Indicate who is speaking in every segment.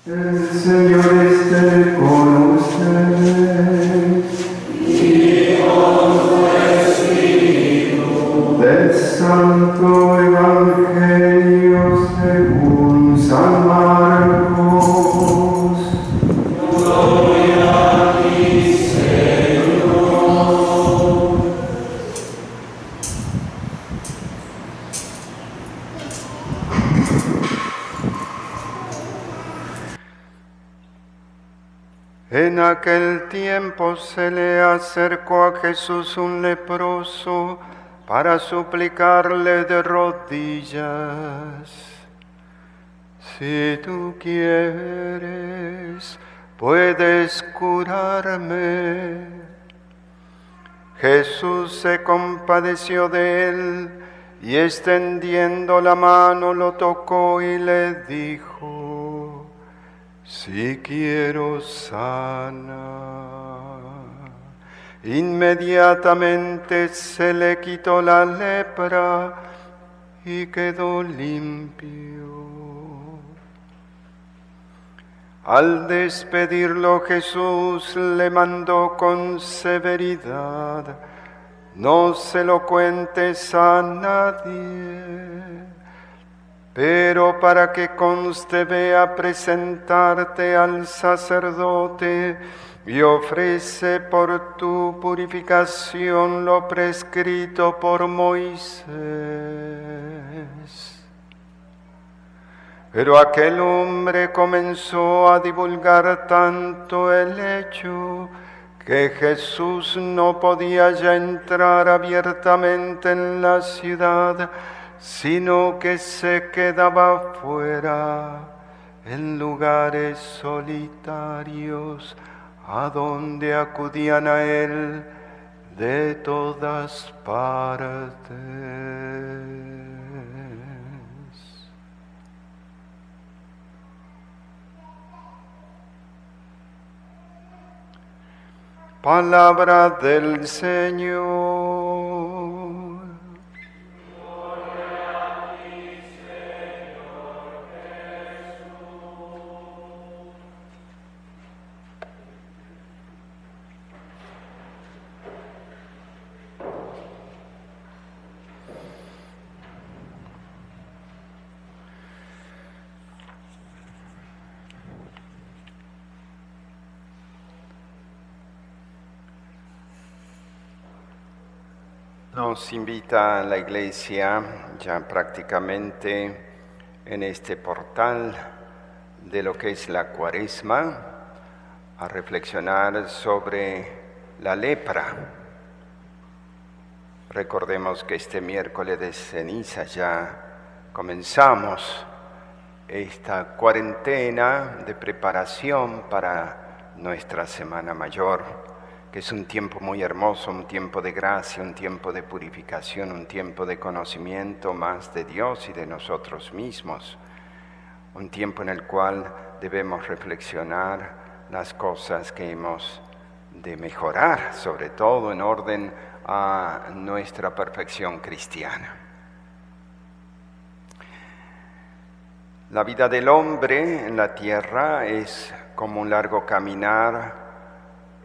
Speaker 1: El Señor esté con ustedes. Y con tu espíritu. Del Santo Evangelio según San Marcos. Gloria a ti, Señor. En aquel tiempo se le acercó a Jesús un leproso para suplicarle de rodillas: si tú quieres, puedes curarme. Jesús se compadeció de él y extendiendo la mano lo tocó y le dijo: si quiero, sana. Inmediatamente se le quitó la lepra y quedó limpio. Al despedirlo, Jesús le mandó con severidad: no se lo cuentes a nadie. Pero para que conste, ve a presentarte al sacerdote y ofrece por tu purificación lo prescrito por Moisés. Pero aquel hombre comenzó a divulgar tanto el hecho que Jesús no podía ya entrar abiertamente en la ciudad, sino que se quedaba fuera, en lugares solitarios, a donde acudían a él de todas partes. Palabra del Señor. Nos invita la Iglesia ya prácticamente en este portal de lo que es la Cuaresma a reflexionar sobre la lepra. Recordemos que este miércoles de ceniza ya comenzamos esta cuarentena de preparación para nuestra Semana Mayor, que es un tiempo muy hermoso, un tiempo de gracia, un tiempo de purificación, un tiempo de conocimiento más de Dios y de nosotros mismos, un tiempo en el cual debemos reflexionar las cosas que hemos de mejorar, sobre todo en orden a nuestra perfección cristiana. La vida del hombre en la tierra es como un largo caminar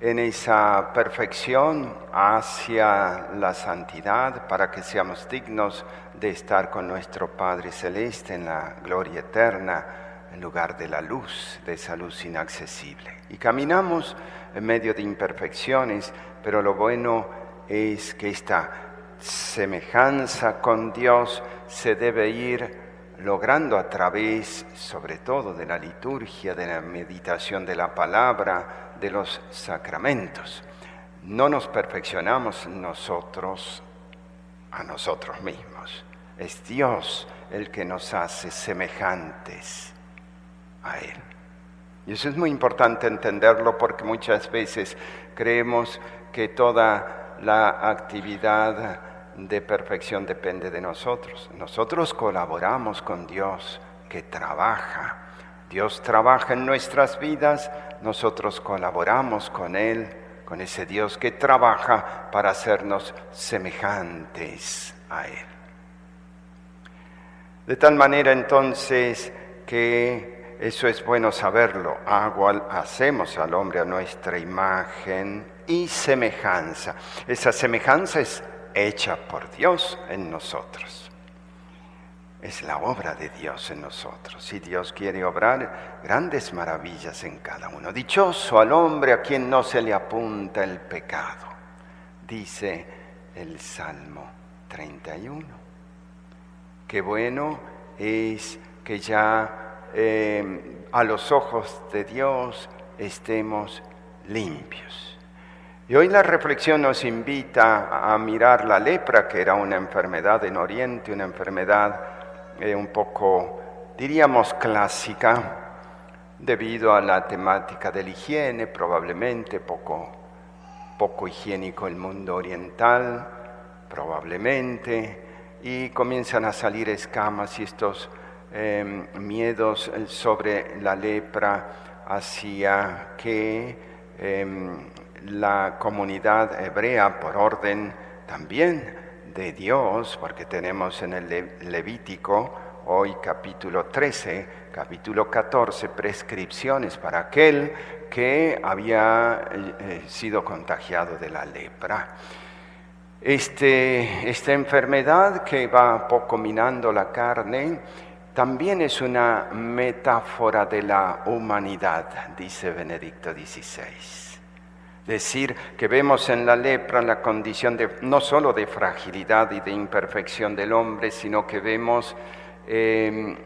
Speaker 1: en esa perfección hacia la santidad, para que seamos dignos de estar con nuestro Padre Celeste en la gloria eterna, en lugar de la luz, de esa luz inaccesible. Y caminamos en medio de imperfecciones, pero lo bueno es que esta semejanza con Dios se debe ir logrando a través, sobre todo, de la liturgia, de la meditación de la palabra, de los sacramentos. No nos perfeccionamos nosotros a nosotros mismos. Es Dios el que nos hace semejantes a Él. Y eso es muy importante entenderlo, porque muchas veces creemos que toda la actividad de perfección depende de nosotros. Nosotros colaboramos con Dios que trabaja. Dios trabaja en nuestras vidas, nosotros colaboramos con Él, con ese Dios que trabaja para hacernos semejantes a Él. De tal manera entonces que eso es bueno saberlo. Hacemos al hombre a nuestra imagen y semejanza. Esa semejanza es hecha por Dios en nosotros. Es la obra de Dios en nosotros. Y Dios quiere obrar grandes maravillas en cada uno. Dichoso al hombre a quien no se le apunta el pecado, dice el Salmo 31. Qué bueno es que ya a los ojos de Dios estemos limpios. Y hoy la reflexión nos invita a mirar la lepra, que era una enfermedad en Oriente, una enfermedad un poco, diríamos, clásica, debido a la temática de la higiene, probablemente poco higiénico el mundo oriental, probablemente, y comienzan a salir escamas y estos miedos sobre la lepra hacía que la comunidad hebrea, por orden también de Dios, porque tenemos en el Levítico, hoy capítulo 13, capítulo 14, prescripciones para aquel que había sido contagiado de la lepra. Esta enfermedad que va poco minando la carne, también es una metáfora de la humanidad, dice Benedicto XVI. Decir que vemos en la lepra la condición no solo de fragilidad y de imperfección del hombre, sino que vemos en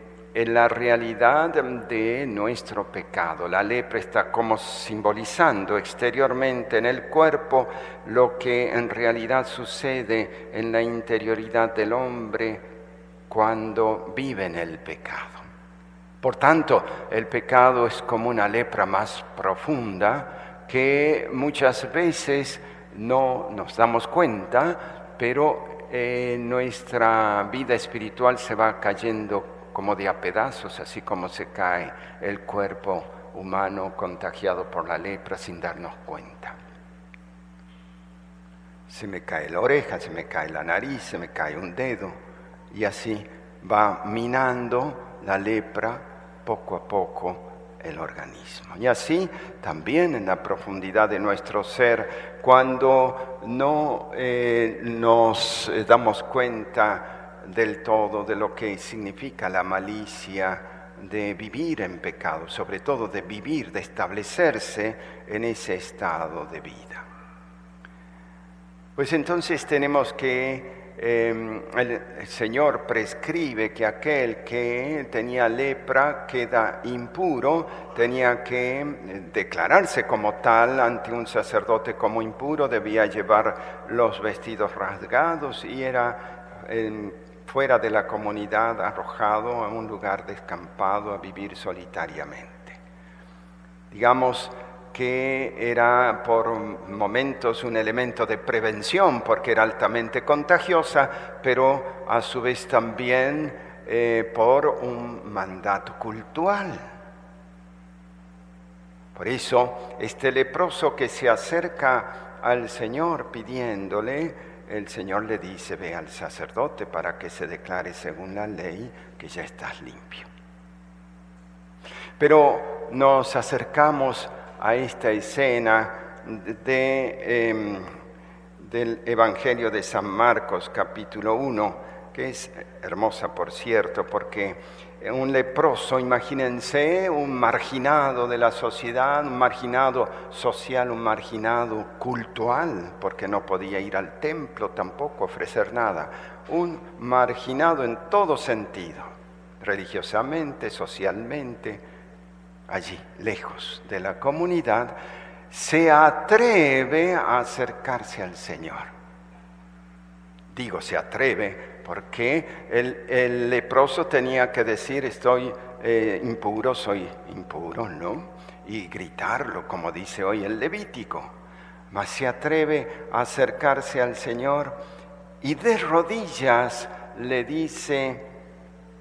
Speaker 1: la realidad de nuestro pecado. La lepra está como simbolizando exteriormente en el cuerpo lo que en realidad sucede en la interioridad del hombre cuando vive en el pecado. Por tanto, el pecado es como una lepra más profunda que muchas veces no nos damos cuenta, pero nuestra vida espiritual se va cayendo como de a pedazos, así como se cae el cuerpo humano contagiado por la lepra sin darnos cuenta. Se me cae la oreja, se me cae la nariz, se me cae un dedo, y así va minando la lepra poco a poco el organismo. Y así también en la profundidad de nuestro ser, cuando no nos damos cuenta del todo de lo que significa la malicia de vivir en pecado, sobre todo de vivir, de establecerse en ese estado de vida. Pues entonces tenemos que el Señor prescribe que aquel que tenía lepra queda impuro, tenía que declararse como tal ante un sacerdote como impuro, debía llevar los vestidos rasgados y era fuera de la comunidad arrojado a un lugar descampado a vivir solitariamente. Digamos que era por momentos un elemento de prevención porque era altamente contagiosa, pero a su vez también por un mandato cultural. Por eso, este leproso que se acerca al Señor pidiéndole, el Señor le dice: ve al sacerdote para que se declare según la ley que ya estás limpio. Pero nos acercamos a esta escena del Evangelio de San Marcos, capítulo 1, que es hermosa, por cierto, porque un leproso, imagínense, un marginado de la sociedad, un marginado social, un marginado cultural, porque no podía ir al templo tampoco, ofrecer nada, un marginado en todo sentido, religiosamente, socialmente, allí, lejos de la comunidad, se atreve a acercarse al Señor. Digo, se atreve porque el leproso tenía que decir: estoy impuro, soy impuro, ¿no? Y gritarlo, como dice hoy el Levítico. Mas se atreve a acercarse al Señor y de rodillas le dice: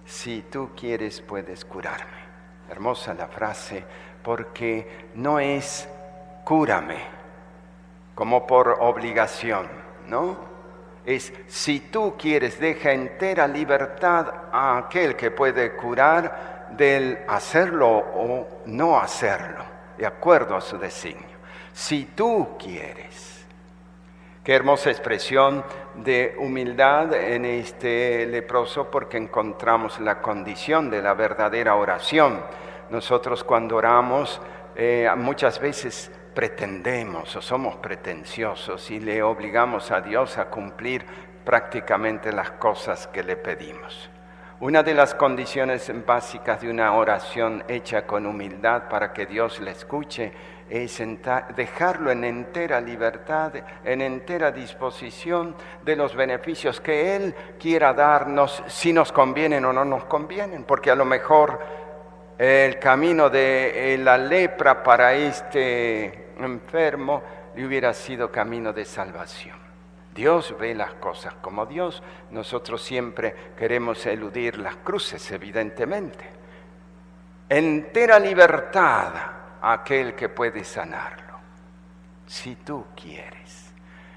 Speaker 1: si tú quieres, puedes curarme. Hermosa la frase, porque no es cúrame como por obligación, ¿no? Es: si tú quieres, deja entera libertad a aquel que puede curar, del hacerlo o no hacerlo, de acuerdo a su designio. Si tú quieres. Qué hermosa expresión de humildad en este leproso, porque encontramos la condición de la verdadera oración. Nosotros cuando oramos muchas veces pretendemos o somos pretenciosos y le obligamos a Dios a cumplir prácticamente las cosas que le pedimos. Una de las condiciones básicas de una oración hecha con humildad para que Dios la escuche es dejarlo en entera libertad, en entera disposición de los beneficios que Él quiera darnos, si nos convienen o no nos convienen, porque a lo mejor el camino de la lepra para este enfermo le hubiera sido camino de salvación. Dios ve las cosas como Dios. Nosotros siempre queremos eludir las cruces, evidentemente. Entera libertad a aquel que puede sanarlo, si tú quieres.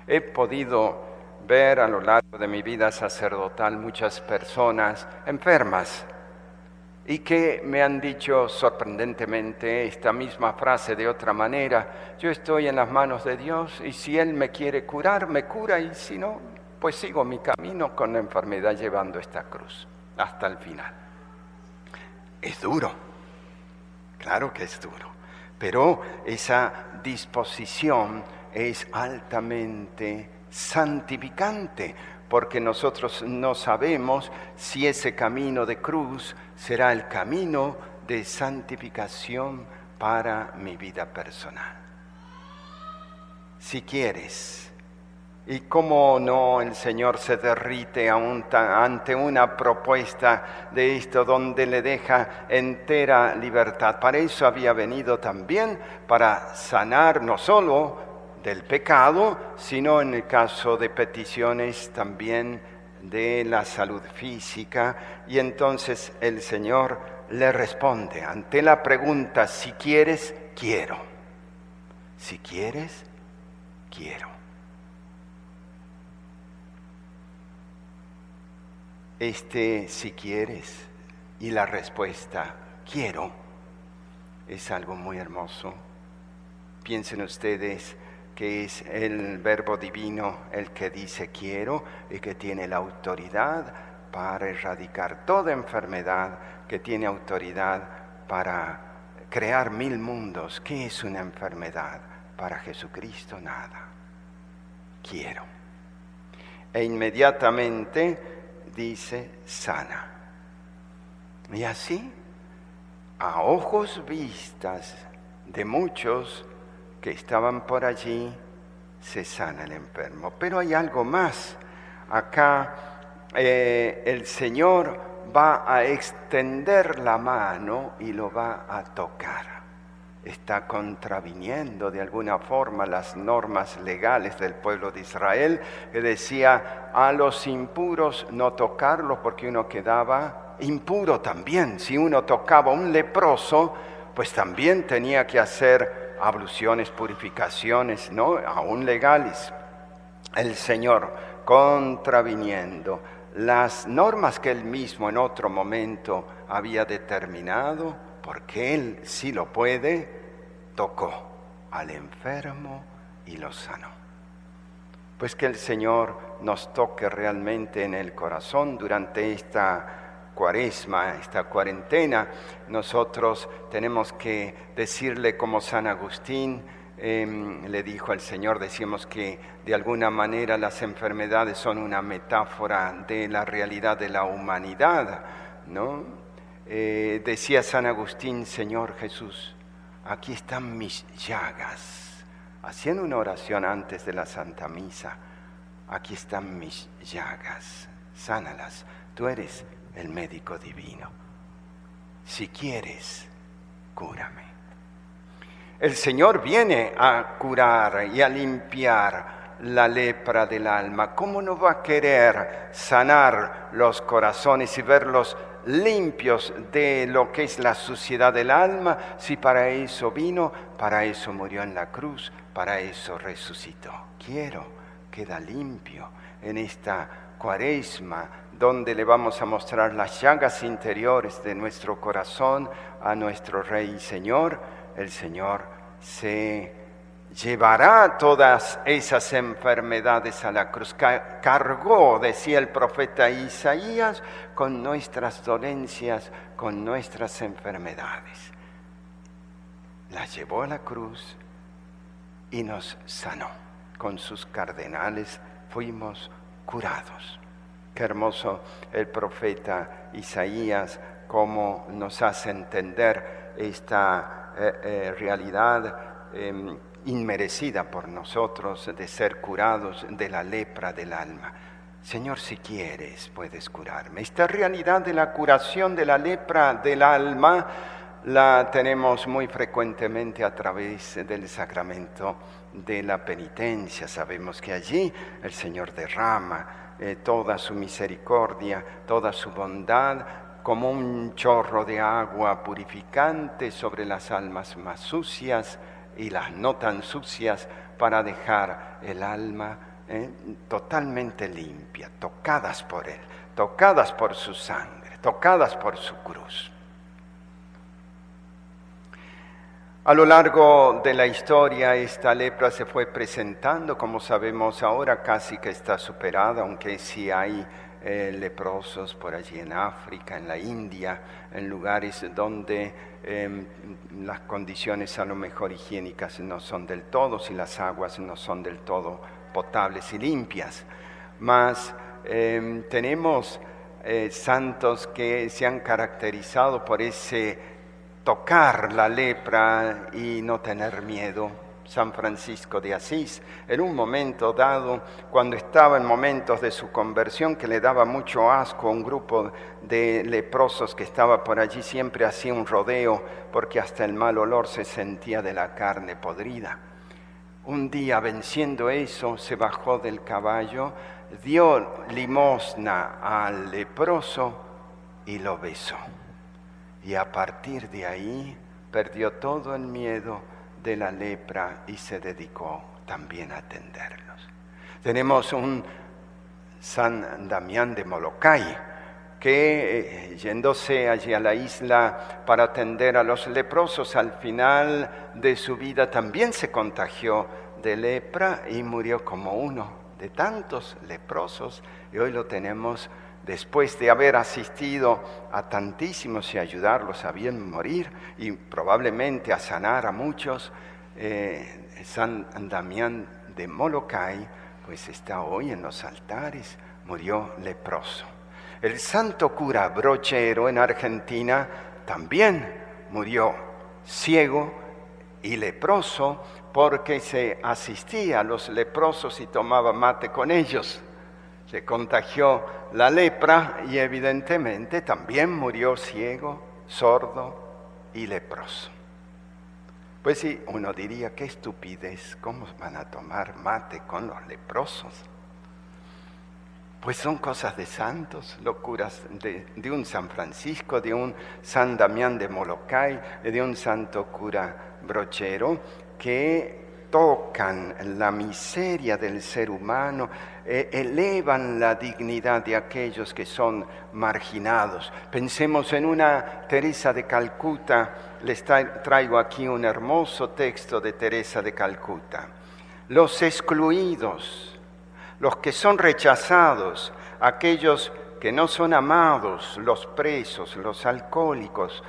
Speaker 1: He podido ver a lo largo de mi vida sacerdotal muchas personas enfermas y que me han dicho sorprendentemente esta misma frase de otra manera: yo estoy en las manos de Dios y si Él me quiere curar, me cura, y si no, pues sigo mi camino con la enfermedad llevando esta cruz hasta el final. Es duro, claro que es duro, pero esa disposición es altamente santificante, porque nosotros no sabemos si ese camino de cruz será el camino de santificación para mi vida personal. Si quieres, y cómo no el Señor se derrite ante una propuesta de esto donde le deja entera libertad. Para eso había venido también, para sanar no solo del pecado, sino en el caso de peticiones también de la salud física. Y entonces el Señor le responde ante la pregunta: si quieres, quiero. Si quieres, quiero. Si quieres y la respuesta quiero es algo muy hermoso. Piensen ustedes que es el verbo divino el que dice quiero y que tiene la autoridad para erradicar toda enfermedad, que tiene autoridad para crear 1000 mundos. ¿Qué es una enfermedad? Para Jesucristo nada. Quiero. E inmediatamente dice sana. Y así, a ojos vistas de muchos que estaban por allí, se sana el enfermo. Pero hay algo más. Acá el Señor va a extender la mano y lo va a tocar. Está contraviniendo de alguna forma las normas legales del pueblo de Israel, que decía a los impuros no tocarlos porque uno quedaba impuro también. Si uno tocaba a un leproso, pues también tenía que hacer abluciones, purificaciones, ¿no? Aún legales. El Señor contraviniendo las normas que Él mismo en otro momento había determinado, porque Él sí lo puede, tocó al enfermo y lo sanó. Pues que el Señor nos toque realmente en el corazón durante esta Cuaresma, esta cuarentena. Nosotros tenemos que decirle como San Agustín le dijo al Señor, decimos que de alguna manera las enfermedades son una metáfora de la realidad de la humanidad, ¿no? Decía San Agustín: Señor Jesús, aquí están mis llagas. Haciendo una oración antes de la Santa Misa: aquí están mis llagas, sánalas, tú eres el médico divino. Si quieres, cúrame. El Señor viene a curar y a limpiar la lepra del alma. ¿Cómo no va a querer sanar los corazones y verlos limpios de lo que es la suciedad del alma, si para eso vino, para eso murió en la cruz, para eso resucitó? Quiero, queda limpio en esta Cuaresma, donde le vamos a mostrar las llagas interiores de nuestro corazón a nuestro Rey y Señor, el Señor se llevará todas esas enfermedades a la cruz. Cargó, decía el profeta Isaías, con nuestras dolencias, con nuestras enfermedades. Las llevó a la cruz y nos sanó. Con sus cardenales fuimos curados. Qué hermoso el profeta Isaías, cómo nos hace entender esta realidad inmerecida por nosotros de ser curados de la lepra del alma. Señor, si quieres, puedes curarme. Esta realidad de la curación de la lepra del alma la tenemos muy frecuentemente a través del sacramento de la penitencia. Sabemos que allí el Señor derrama toda su misericordia, toda su bondad, como un chorro de agua purificante sobre las almas más sucias y las no tan sucias, para dejar el alma totalmente limpia, tocadas por Él, tocadas por su sangre, tocadas por su cruz. A lo largo de la historia esta lepra se fue presentando, como sabemos ahora casi que está superada, aunque sí hay leprosos por allí en África, en la India, en lugares donde las condiciones a lo mejor higiénicas no son del todo, si las aguas no son del todo potables y limpias. Mas tenemos santos que se han caracterizado por ese tocar la lepra y no tener miedo. San Francisco de Asís, en un momento dado, cuando estaba en momentos de su conversión, que le daba mucho asco a un grupo de leprosos que estaba por allí, siempre hacía un rodeo, porque hasta el mal olor se sentía de la carne podrida. Un día, venciendo eso, se bajó del caballo, dio limosna al leproso y lo besó. Y a partir de ahí perdió todo el miedo de la lepra y se dedicó también a atenderlos. Tenemos un San Damián de Molokai que yéndose allí a la isla para atender a los leprosos, al final de su vida también se contagió de lepra y murió como uno de tantos leprosos, y hoy lo tenemos después de haber asistido a tantísimos y ayudarlos a bien morir y probablemente a sanar a muchos. San Damián de Molokai pues está hoy en los altares, murió leproso. El santo cura Brochero en Argentina también murió ciego y leproso porque se asistía a los leprosos y tomaba mate con ellos. Se contagió la lepra y evidentemente también murió ciego, sordo y leproso. Pues sí, uno diría, qué estupidez, ¿cómo van a tomar mate con los leprosos? Pues son cosas de santos, locuras de un San Francisco, de un San Damián de Molokai, de un santo cura Brochero, que tocan la miseria del ser humano, elevan la dignidad de aquellos que son marginados. Pensemos en una Teresa de Calcuta. Les traigo aquí un hermoso texto de Teresa de Calcuta. Los excluidos, los que son rechazados, aquellos que no son amados, los presos, los alcohólicos,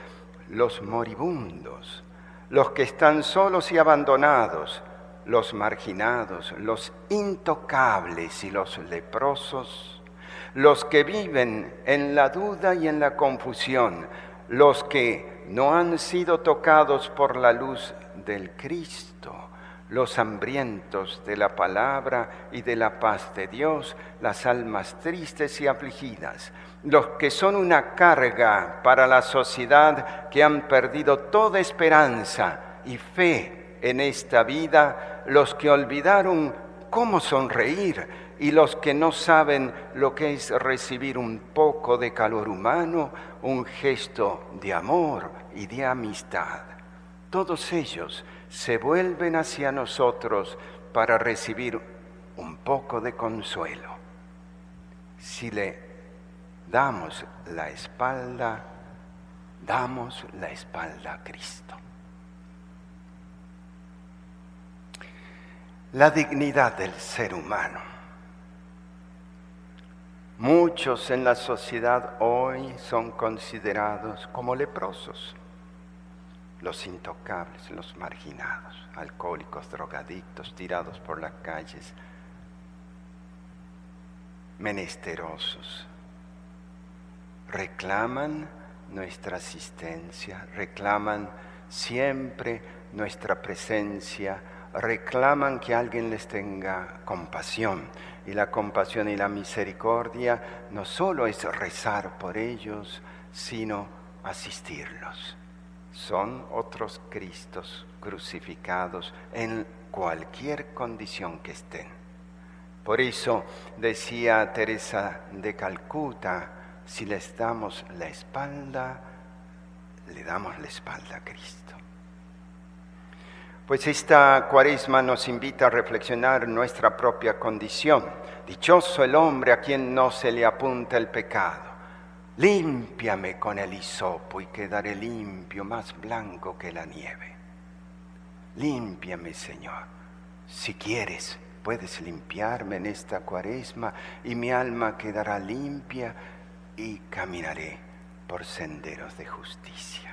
Speaker 1: los moribundos, los que están solos y abandonados, los marginados, los intocables y los leprosos, los que viven en la duda y en la confusión, los que no han sido tocados por la luz del Cristo, los hambrientos de la palabra y de la paz de Dios, las almas tristes y afligidas, los que son una carga para la sociedad, que han perdido toda esperanza y fe en esta vida, los que olvidaron cómo sonreír y los que no saben lo que es recibir un poco de calor humano, un gesto de amor y de amistad. Todos ellos se vuelven hacia nosotros para recibir un poco de consuelo. Si le damos la espalda a Cristo. La dignidad del ser humano. Muchos en la sociedad hoy son considerados como leprosos, los intocables, los marginados, alcohólicos, drogadictos, tirados por las calles, menesterosos. Reclaman nuestra asistencia, reclaman siempre nuestra presencia, reclaman que alguien les tenga compasión. Y la compasión y la misericordia no solo es rezar por ellos, sino asistirlos. Son otros Cristos crucificados en cualquier condición que estén. Por eso decía Teresa de Calcuta, si les damos la espalda, le damos la espalda a Cristo. Pues esta Cuaresma nos invita a reflexionar nuestra propia condición. Dichoso el hombre a quien no se le apunta el pecado. Límpiame con el hisopo y quedaré limpio, más blanco que la nieve. Límpiame, Señor. Si quieres, puedes limpiarme en esta Cuaresma y mi alma quedará limpia y caminaré por senderos de justicia.